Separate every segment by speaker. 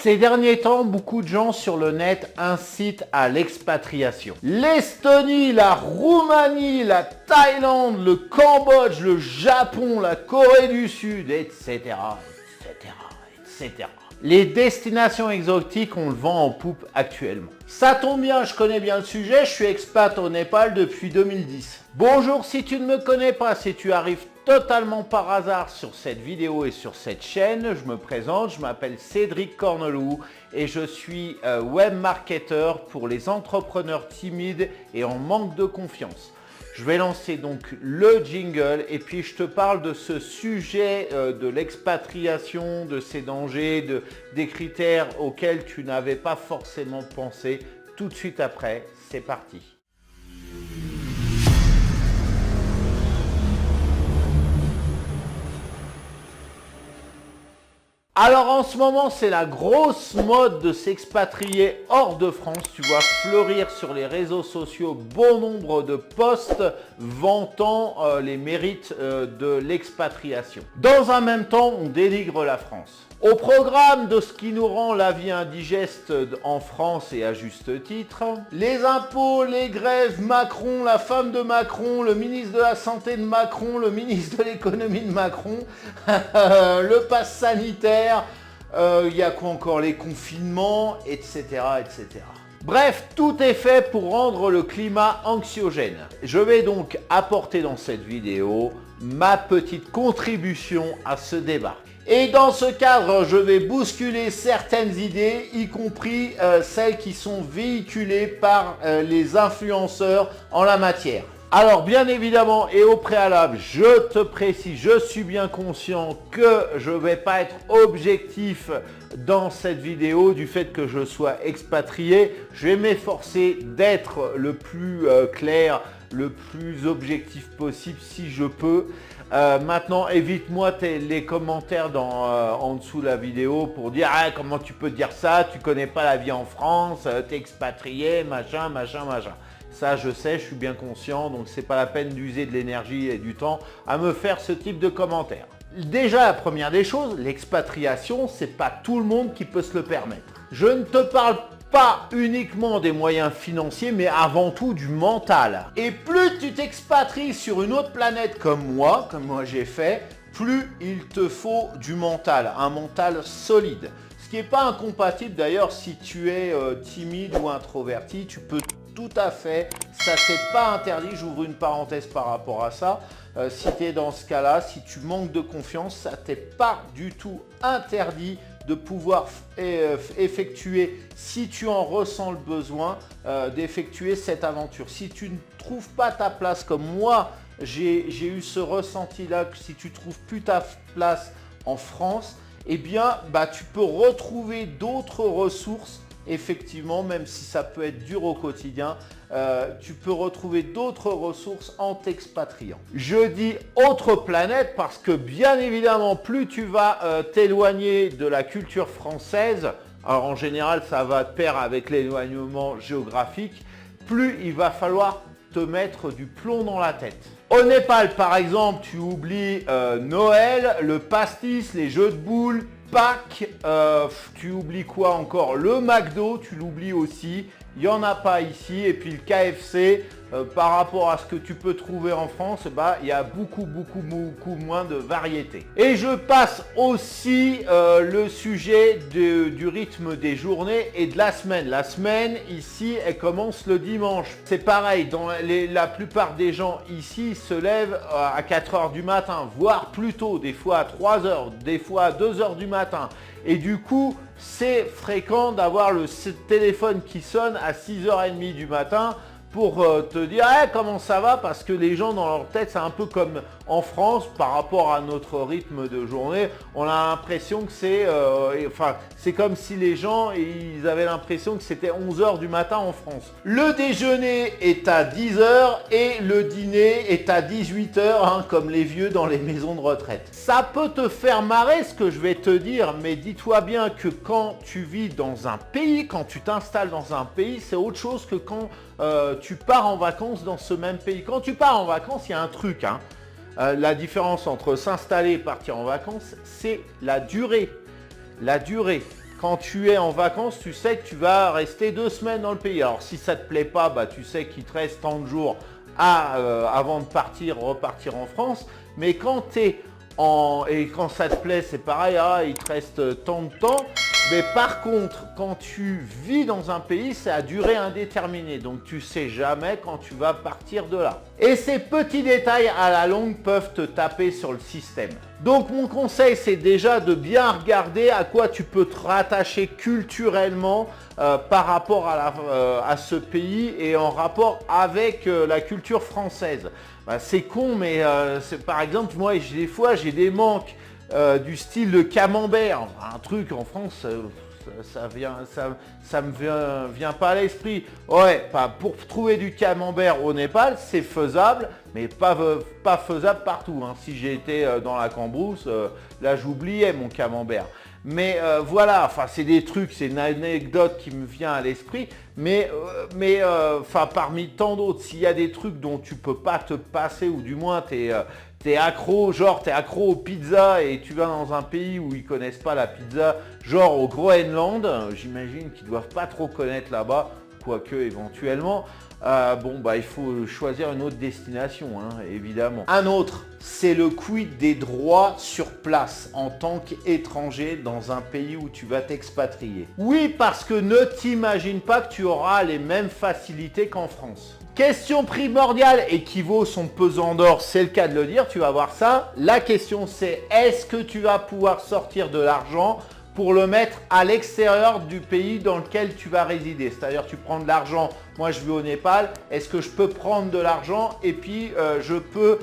Speaker 1: Ces derniers temps, beaucoup de gens sur le net incitent à l'expatriation. L'Estonie, la Roumanie, la Thaïlande, le Cambodge, le Japon, la Corée du Sud, etc., etc., etc. Les destinations exotiques, on le vend en poupe actuellement. Ça tombe bien, je connais bien le sujet, je suis expat au Népal depuis 2010. Bonjour, si tu ne me connais pas, si tu arrives totalement par hasard sur cette vidéo et sur cette chaîne, je me présente, je m'appelle Cédric Corneloup et je suis web marketeur pour les entrepreneurs timides et en manque de confiance. Je vais lancer donc le jingle et puis je te parle de ce sujet de l'expatriation, de ses dangers, des critères auxquels tu n'avais pas forcément pensé. Tout de suite après, c'est parti. Alors en ce moment, c'est la grosse mode de s'expatrier hors de France. Tu vois fleurir sur les réseaux sociaux bon nombre de posts vantant les mérites de l'expatriation. Dans un même temps, on dénigre la France. Au programme de ce qui nous rend la vie indigeste en France et à juste titre, les impôts, les grèves, Macron, la femme de Macron, le ministre de la Santé de Macron, le ministre de l'économie de Macron, le pass sanitaire, il y a quoi encore, les confinements, etc., etc. Bref, tout est fait pour rendre le climat anxiogène. Je vais donc apporter dans cette vidéo ma petite contribution à ce débat. Et dans ce cadre, je vais bousculer certaines idées, y compris celles qui sont véhiculées par les influenceurs en la matière. Alors bien évidemment et au préalable, je te précise, je suis bien conscient que je ne vais pas être objectif dans cette vidéo du fait que je sois expatrié. Je vais m'efforcer d'être le plus clair, le plus objectif possible si je peux. Maintenant, évite-moi les commentaires en dessous de la vidéo pour dire ah, comment tu peux dire ça, tu connais pas la vie en France, t'es expatrié, machin, machin, machin. Ça, je sais, je suis bien conscient, donc c'est pas la peine d'user de l'énergie et du temps à me faire ce type de commentaires. Déjà, la première des choses, l'expatriation, c'est pas tout le monde qui peut se le permettre. Je ne te parle pas uniquement des moyens financiers, mais avant tout du mental. Et plus tu t'expatries sur une autre planète comme moi j'ai fait, plus il te faut du mental, un mental solide. Ce qui n'est pas incompatible d'ailleurs si tu es timide ou introverti, tu peux tout à fait, ça t'est pas interdit, j'ouvre une parenthèse par rapport à ça, si tu es dans ce cas-là, si tu manques de confiance, ça t'est pas du tout interdit de pouvoir effectuer, si tu en ressens le besoin, d'effectuer cette aventure. Si tu ne trouves pas ta place comme moi, j'ai eu ce ressenti-là, que si tu ne trouves plus ta place en France, eh bien, tu peux retrouver d'autres ressources. Effectivement, même si ça peut être dur au quotidien, tu peux retrouver d'autres ressources en t'expatriant. Je dis autre planète parce que bien évidemment, plus tu vas t'éloigner de la culture française, alors en général ça va de pair avec l'éloignement géographique, plus il va falloir te mettre du plomb dans la tête. Au Népal par exemple, tu oublies Noël, le pastis, les jeux de boules, Pâques, tu oublies quoi encore? Le McDo, tu l'oublies aussi. Il n'y en a pas ici. Et puis le KFC, par rapport à ce que tu peux trouver en France, il y a beaucoup moins de variété. Et je passe aussi le sujet du rythme des journées et de la semaine. La semaine, ici, elle commence le dimanche. C'est pareil, la plupart des gens ici se lèvent à 4 h du matin, voire plus tôt, des fois à 3 h, des fois à 2 h du matin. Et du coup, c'est fréquent d'avoir le téléphone qui sonne à 6 h 30 du matin pour te dire hey, comment ça va, parce que les gens dans leur tête, c'est un peu comme en France par rapport à notre rythme de journée. On a l'impression que c'est comme si les gens ils avaient l'impression que c'était 11 h du matin en France. Le déjeuner est à 10 h et le dîner est à 18 h, comme les vieux dans les maisons de retraite. Ça peut te faire marrer ce que je vais te dire, mais dis-toi bien que quand tu vis dans un pays, quand tu t'installes dans un pays, c'est autre chose que quand tu pars en vacances dans ce même pays. Quand tu pars en vacances, il y a un truc. La différence entre s'installer et partir en vacances, c'est la durée. La durée. quand tu es en vacances, tu sais que tu vas rester 2 semaines dans le pays. Alors si ça ne te plaît pas, tu sais qu'il te reste tant de jours avant de repartir en France. Mais quand quand ça te plaît, c'est pareil, il te reste tant de temps. Mais par contre, quand tu vis dans un pays, c'est à durée indéterminée. Donc tu ne sais jamais quand tu vas partir de là. Et ces petits détails à la longue peuvent te taper sur le système. Donc mon conseil, c'est déjà de bien regarder à quoi tu peux te rattacher culturellement par rapport à ce pays et en rapport avec la culture française. C'est con, mais par exemple, moi, des fois, j'ai des manques du style de camembert. Un truc en France, ça me vient pas à l'esprit. Ouais, pour trouver du camembert au Népal, c'est faisable, mais pas faisable partout. Si j'ai été dans la Cambrousse, là, j'oubliais mon camembert. Mais voilà, c'est des trucs, c'est une anecdote qui me vient à l'esprit. Mais parmi tant d'autres, s'il y a des trucs dont tu peux pas te passer, ou du moins t'es accro aux pizzas et tu vas dans un pays où ils connaissent pas la pizza, genre au Groenland, j'imagine qu'ils doivent pas trop connaître là-bas, quoique éventuellement. Il faut choisir une autre destination, évidemment. Un autre, c'est le quid des droits sur place en tant qu'étranger dans un pays où tu vas t'expatrier. Oui, parce que ne t'imagine pas que tu auras les mêmes facilités qu'en France. Question primordiale et qui vaut son pesant d'or, c'est le cas de le dire, tu vas voir ça. La question c'est, est-ce que tu vas pouvoir sortir de l'argent pour le mettre à l'extérieur du pays dans lequel tu vas résider? C'est-à-dire tu prends de l'argent, moi je vais au Népal, est-ce que je peux prendre de l'argent et puis je peux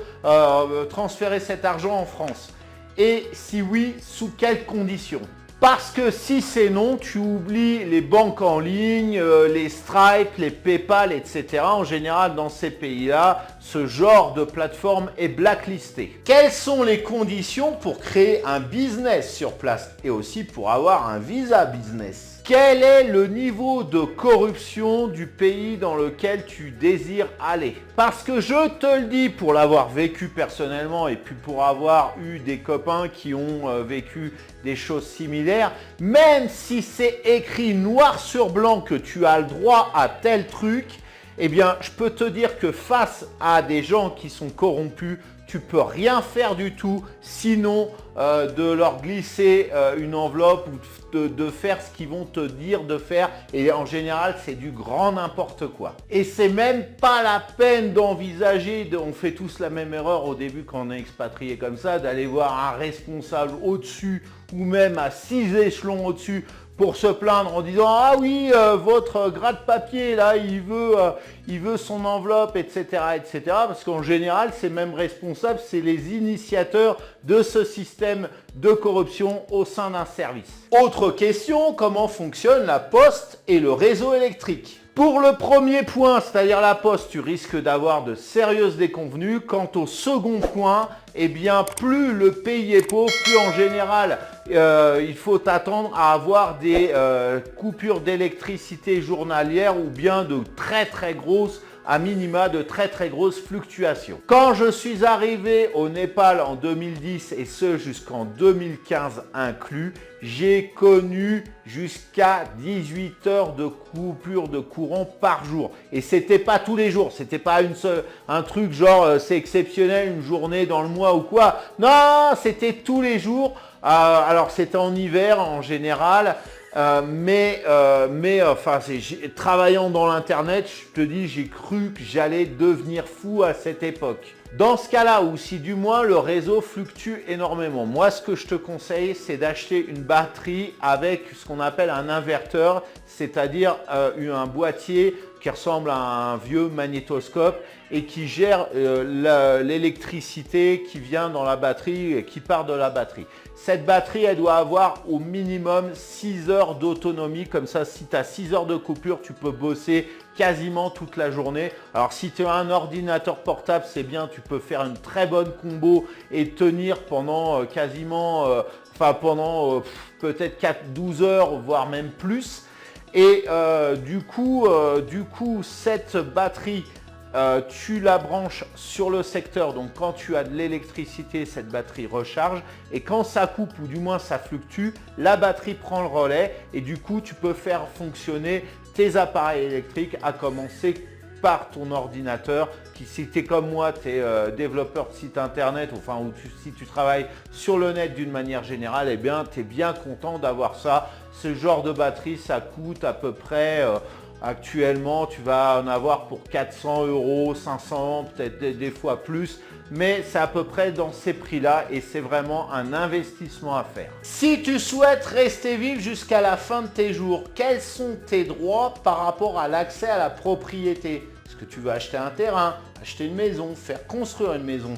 Speaker 1: transférer cet argent en France? Et si oui, sous quelles conditions? Parce que si c'est non, tu oublies les banques en ligne, les Stripe, les PayPal, etc. En général, dans ces pays-là, ce genre de plateforme est blacklisté. Quelles sont les conditions pour créer un business sur place et aussi pour avoir un visa business? Quel est le niveau de corruption du pays dans lequel tu désires aller? Parce que je te le dis, pour l'avoir vécu personnellement et puis pour avoir eu des copains qui ont vécu des choses similaires, même si c'est écrit noir sur blanc que tu as le droit à tel truc, eh bien, je peux te dire que face à des gens qui sont corrompus, tu peux rien faire du tout, sinon de leur glisser une enveloppe ou de faire ce qu'ils vont te dire de faire. Et en général, c'est du grand n'importe quoi. Et c'est même pas la peine d'envisager, on fait tous la même erreur au début quand on est expatrié comme ça, d'aller voir un responsable au-dessus ou même à 6 échelons au-dessus pour se plaindre en disant « Ah oui, votre gratte-papier, là, il veut son enveloppe, etc. etc. » Parce qu'en général, ces mêmes responsables, c'est les initiateurs de ce système de corruption au sein d'un service. Autre question, comment fonctionne la poste et le réseau électrique? Pour le premier point, c'est-à-dire la poste, tu risques d'avoir de sérieuses déconvenues. Quant au second point, eh bien, plus le pays est pauvre, plus en général, il faut t'attendre à avoir des coupures d'électricité journalières ou bien de très grosses, à minima de très grosses fluctuations. Quand je suis arrivé au Népal en 2010 et ce jusqu'en 2015 inclus, j'ai connu jusqu'à 18 heures de coupure de courant par jour. Et c'était pas tous les jours, c'était pas un truc genre c'est exceptionnel, une journée dans le mois ou quoi. Non, c'était tous les jours. Alors c'était en hiver en général. Travaillant dans l'internet, je te dis, j'ai cru que j'allais devenir fou à cette époque. Dans ce cas-là, ou si du moins le réseau fluctue énormément, moi ce que je te conseille, c'est d'acheter une batterie avec ce qu'on appelle un inverteur, c'est-à-dire un boîtier qui ressemble à un vieux magnétoscope et qui gère l'électricité qui vient dans la batterie et qui part de la batterie. Cette batterie, elle doit avoir au minimum 6 heures d'autonomie. Comme ça, si tu as 6 heures de coupure, tu peux bosser quasiment toute la journée. Alors, si tu as un ordinateur portable, c'est bien, tu peux faire une très bonne combo et tenir pendant peut-être 12 heures, voire même plus. Et du coup, cette batterie tu la branches sur le secteur, donc quand tu as de l'électricité, cette batterie recharge et quand ça coupe ou du moins ça fluctue, la batterie prend le relais et du coup tu peux faire fonctionner tes appareils électriques à commencer par ton ordinateur qui, si tu es comme moi, tu es développeur de site internet, enfin, ou si tu travailles sur le net d'une manière générale, eh bien, tu es bien content d'avoir ça. Ce genre de batterie, ça coûte à peu près, actuellement, tu vas en avoir pour 400 €, 500, peut-être des fois plus, mais c'est à peu près dans ces prix-là et c'est vraiment un investissement à faire. Si tu souhaites rester vivre jusqu'à la fin de tes jours, quels sont tes droits par rapport à l'accès à la propriété ? Est-ce que tu veux acheter un terrain, acheter une maison, faire construire une maison?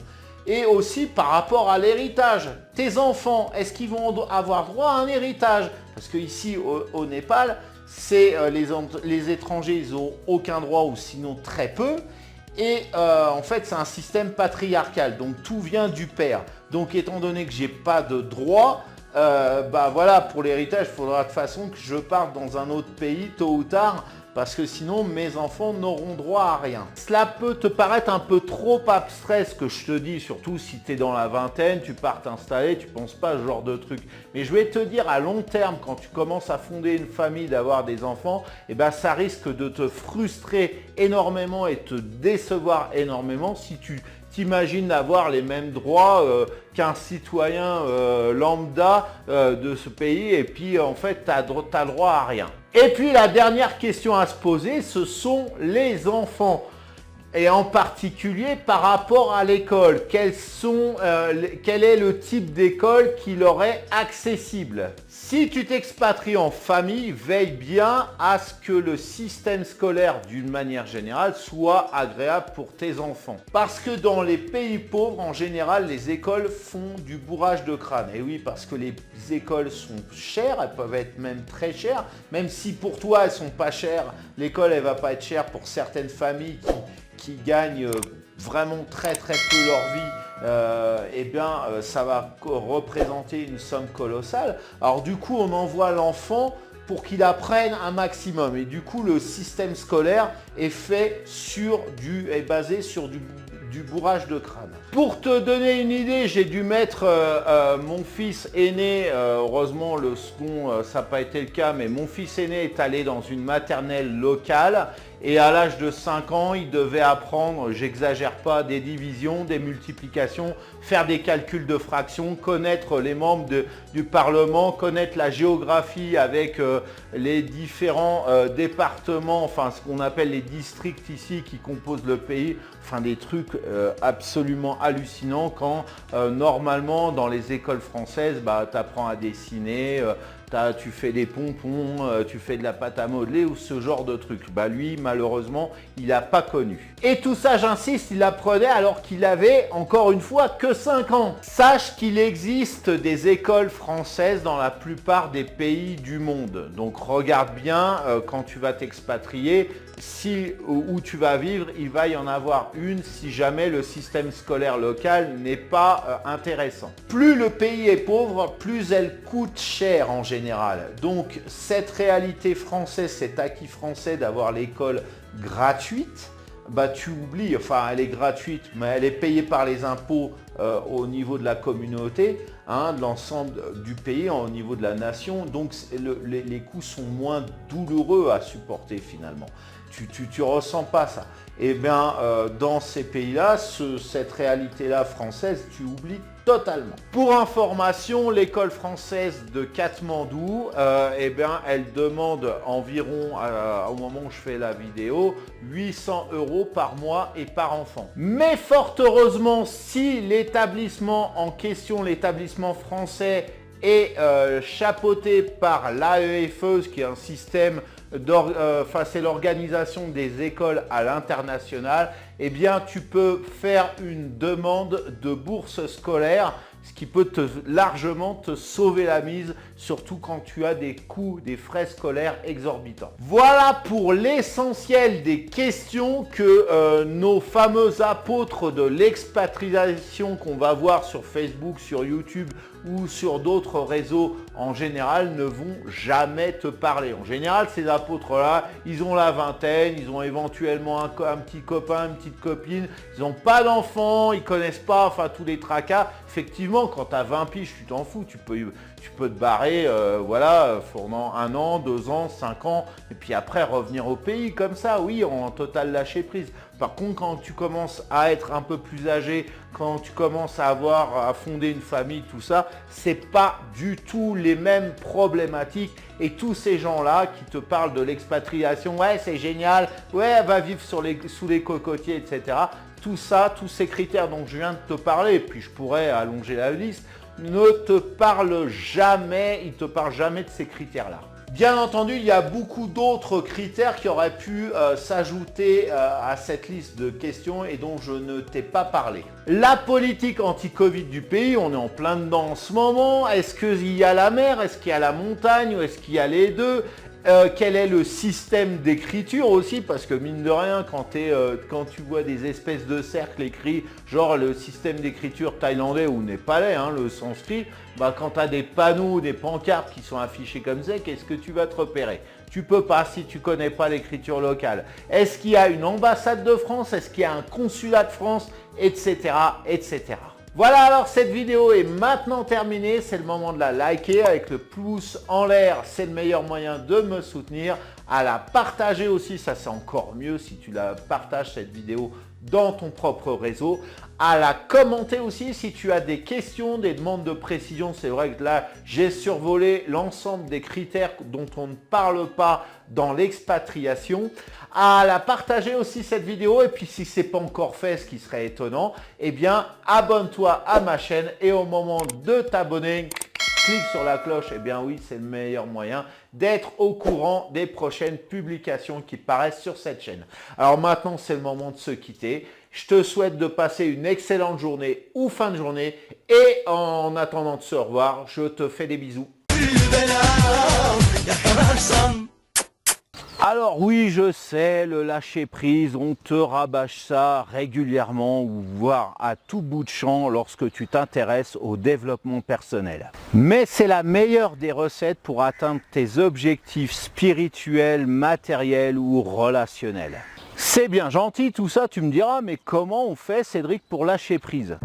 Speaker 1: Et aussi par rapport à l'héritage. Tes enfants, est-ce qu'ils vont avoir droit à un héritage? Parce qu'ici au Népal, c'est les étrangers, ils n'ont aucun droit ou sinon très peu. Et en fait, c'est un système patriarcal, donc tout vient du père. Donc étant donné que j'ai pas de droit, bah voilà, pour l'héritage, il faudra de toute façon que je parte dans un autre pays tôt ou tard, parce que sinon mes enfants n'auront droit à rien. Cela peut te paraître un peu trop abstrait ce que je te dis, surtout si tu es dans la vingtaine, tu pars t'installer, tu ne penses pas à ce genre de truc. Mais je vais te dire à long terme, quand tu commences à fonder une famille, d'avoir des enfants, eh ben, ça risque de te frustrer énormément et te décevoir énormément si tu t'imagines d'avoir les mêmes droits qu'un citoyen lambda de ce pays et puis en fait tu as droit à rien. Et puis la dernière question à se poser, ce sont les enfants. Et en particulier par rapport à l'école. Quel est le type d'école qui leur est accessible? Si tu t'expatries en famille, veille bien à ce que le système scolaire d'une manière générale soit agréable pour tes enfants. Parce que dans les pays pauvres, en général, les écoles font du bourrage de crâne. Et oui, parce que les écoles sont chères, elles peuvent être même très chères. Même si pour toi, elles ne sont pas chères, l'école, elle ne va pas être chère pour certaines familles qui gagnent vraiment très peu leur vie, eh bien ça va représenter une somme colossale. Alors du coup on envoie l'enfant pour qu'il apprenne un maximum et du coup le système scolaire est basé sur du bourrage de crâne. Pour te donner une idée, j'ai dû mettre mon fils aîné, heureusement le second ça n'a pas été le cas, mais mon fils aîné est allé dans une maternelle locale et à l'âge de 5 ans, il devait apprendre, j'exagère pas, des divisions, des multiplications, faire des calculs de fractions, connaître les membres du Parlement, connaître la géographie avec les différents départements, enfin ce qu'on appelle les districts ici qui composent le pays, enfin des trucs absolument hallucinants quand normalement dans les écoles françaises, bah, tu apprends à dessiner, tu fais des pompons, tu fais de la pâte à modeler ou ce genre de trucs. Bah lui, malheureusement, il n'a pas connu. Et tout ça, j'insiste, il apprenait alors qu'il avait, encore une fois, que 5 ans. Sache qu'il existe des écoles françaises dans la plupart des pays du monde. Donc regarde bien quand tu vas t'expatrier, où tu vas vivre, il va y en avoir une si jamais le système scolaire local n'est pas intéressant. Plus le pays est pauvre, plus elle coûte cher en général. Donc cette réalité française, cet acquis français d'avoir l'école gratuite, bah tu oublies, enfin elle est gratuite, mais elle est payée par les impôts au niveau de la communauté, de l'ensemble du pays, au niveau de la nation, donc les coûts sont moins douloureux à supporter finalement. Tu ressens pas ça. Et bien dans ces pays-là, cette réalité-là française, tu oublies totalement. Pour information, l'école française de Katmandou, eh bien, elle demande environ, au moment où je fais la vidéo, 800 € par mois et par enfant. Mais fort heureusement, si l'établissement en question, l'établissement français, est chapeauté par l'AEFE, qui est un système c'est l'organisation des écoles à l'international, eh bien tu peux faire une demande de bourse scolaire, ce qui peut largement te sauver la mise, surtout quand tu as des coûts, des frais scolaires exorbitants. Voilà pour l'essentiel des questions que nos fameux apôtres de l'expatriation qu'on va voir sur Facebook, sur YouTube ou sur d'autres réseaux en général ne vont jamais te parler. En général, ces apôtres-là, ils ont la vingtaine, ils ont éventuellement un petit copain, une petite copine, ils n'ont pas d'enfants, ils connaissent pas, enfin tous les tracas. Effectivement, quand tu as 20 piges, tu t'en fous, tu peux te barrer voilà, pendant 1 an, 2 ans, 5 ans, et puis après revenir au pays comme ça, oui, en total lâcher prise. Par contre, quand tu commences à être un peu plus âgé, quand tu commences à fonder une famille, tout ça, c'est pas du tout les mêmes problématiques. Et tous ces gens-là qui te parlent de l'expatriation, ouais, c'est génial, ouais, va vivre sous les cocotiers, etc. Tout ça, tous ces critères dont je viens de te parler, puis je pourrais allonger la liste, ne te parlent jamais, ils ne te parlent jamais de ces critères-là. Bien entendu, il y a beaucoup d'autres critères qui auraient pu s'ajouter à cette liste de questions et dont je ne t'ai pas parlé. La politique anti-Covid du pays, on est en plein dedans en ce moment. Est-ce qu'il y a la mer? Est-ce qu'il y a la montagne? Ou est-ce qu'il y a les deux? Quel est le système d'écriture aussi, parce que mine de rien, quand tu vois des espèces de cercles écrits, genre le système d'écriture thaïlandais ou népalais, hein, le sanskrit, bah, quand tu as des panneaux, des pancartes qui sont affichés comme ça, qu'est-ce que tu vas te repérer? Tu peux pas si tu connais pas l'écriture locale. Est-ce qu'il y a une ambassade de France? Est-ce qu'il y a un consulat de France? Etc. etc. Voilà, alors cette vidéo est maintenant terminée, c'est le moment de la liker avec le pouce en l'air, c'est le meilleur moyen de me soutenir, à la partager aussi, ça c'est encore mieux si tu la partages cette vidéo dans ton propre réseau, à la commenter aussi si tu as des questions, des demandes de précision. C'est vrai que là, j'ai survolé l'ensemble des critères dont on ne parle pas dans l'expatriation. À la partager aussi cette vidéo et puis si ce n'est pas encore fait, ce qui serait étonnant, eh bien abonne-toi à ma chaîne et au moment de t'abonner, clique sur la cloche, eh bien oui, c'est le meilleur moyen d'être au courant des prochaines publications qui paraissent sur cette chaîne. Alors maintenant, c'est le moment de se quitter. Je te souhaite de passer une excellente journée ou fin de journée et en attendant de se revoir, je te fais des bisous. Alors oui, je sais, le lâcher prise, on te rabâche ça régulièrement ou voire à tout bout de champ lorsque tu t'intéresses au développement personnel. Mais c'est la meilleure des recettes pour atteindre tes objectifs spirituels, matériels ou relationnels. C'est bien gentil tout ça, tu me diras, mais comment on fait, Cédric, pour lâcher prise ?